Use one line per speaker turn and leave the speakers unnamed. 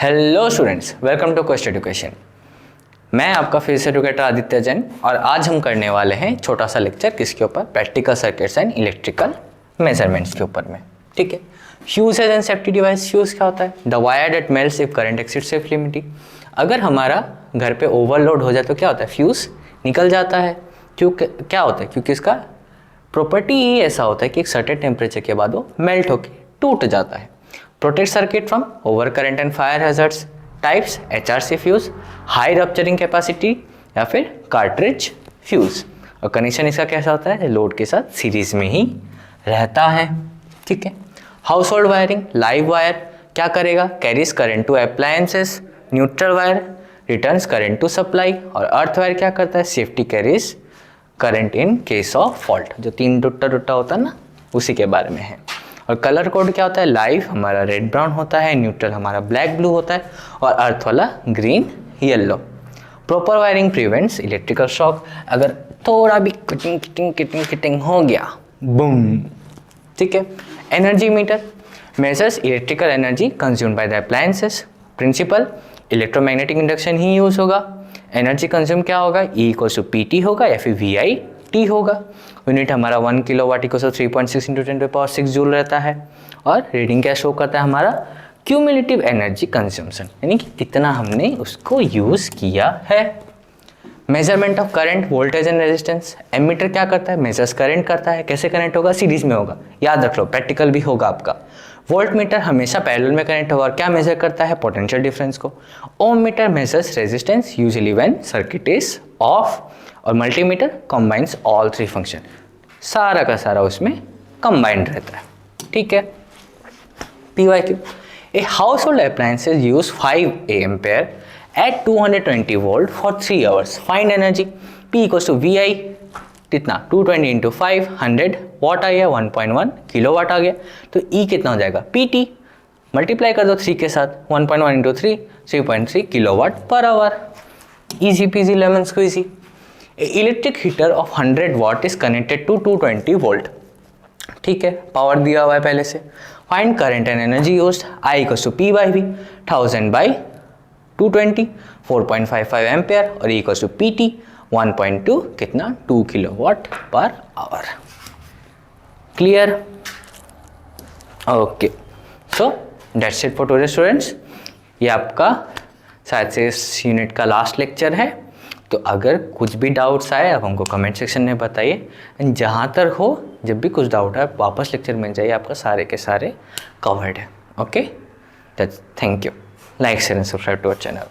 Hello students, welcome to quest education. मैं आपका physics educator Aditya Jain और आज हम करने वाले हैं छोटा सा लेक्चर किसके ऊपर, practical circuits and electrical measurements के ऊपर में। ठीक है। Fuses and safety device. Fuse क्या होता है? The wire that melts if current exceeds safe limit. अगर हमारा घर पे ओवरलोड हो जाए तो क्या होता है? फ्यूज निकल जाता है। क्यों? क्या होता है? क्योंकि इसका प्रॉपर्टी ही ऐसा होता है कि एक सर्टेन टेम्परेचर के बाद वो मेल्ट होकर टूट जाता है। Protect circuit from over current and fire hazards. Types HRC fuse, high rupturing capacity या फिर कार्ट्रिज फ्यूज। और कनेक्शन इसका कैसा होता है? लोड के साथ सीरीज में ही रहता है। ठीक है। Household wiring. Live wire क्या करेगा? Carries current to appliances. Neutral wire returns current to supply. और अर्थ वायर क्या करता है? Safety carries current in case of fault. जो तीन टुट्टा होता है ना, उसी के बारे में है। और कलर कोड क्या होता है? लाइव हमारा रेड ब्राउन होता है, न्यूट्रल हमारा ब्लैक ब्लू होता है और अर्थ वाला green yellow. Proper wiring prevents electrical shock. अगर थोड़ा भी किटिंग हो गया, बूम। ठीक है। Energy meter measures electrical energy consumed by the appliances. Principle electromagnetic induction ही यूज होगा। एनर्जी कंज्यूम क्या होगा? E=PT होगा या फिर VIT होगा। यूनिट हमारा 1 किलोवाट = 3.6 × 10⁶ जूल रहता है। और रीडिंग क्या शो करता है? हमारा क्यूमुलेटिव एनर्जी कंजम्पशन, यानी कि कितना हमने उसको यूज़ किया है। Measurement of current, voltage and resistance. Ammeter क्या करता है? मेजर्स करंट करता है। कैसे करंट होगा? सीरीज में होगा, याद रख लो, प्रैक्टिकल भी होगा आपका। वोल्ट मीटर हमेशा पैरेलल में कनेक्ट होगा और क्या मेजर करता है? पोटेंशियल डिफरेंस को। Ohm meter measures resistance usually when circuit is off. और multimeter combines all three function, सारा का सारा उसमें कंबाइंड रहता है। ठीक है। PYQ, a house hold appliances use 5 ampere at 220 volt for 3 hours. Find energy. P = VI कितना? 220 × 5 100 वाट आ गया, 1.1 किलोवाट आ गया। तो E कितना हो जाएगा? PT मल्टीप्लाई कर दो 3 के साथ, 1.1 × 3 3.3 kilowatt per hour. Easy peasy lemon squeezy. Electric heater of 100 watt is connected to 220 volt. ठीक है, पावर दिया हुआ है पहले से। Find current and energy used. I = P/V 1000/220 4.55 ampere और E = PT 1.2 कितना? 2 kilowatt per hour. Clear? Okay, so that's it for today students. ये आपका शायद से इस यूनिट का लास्ट लेक्चर है। तो अगर कुछ भी डाउट्स आए आप हमको कमेंट सेक्शन में बताइए। एंड जहाँ तक हो, जब भी कुछ डाउट है वापस लेक्चर मिल जाइए, आपका सारे के सारे कवर्ड है। Okay, thank you. Like share and subscribe to our channel.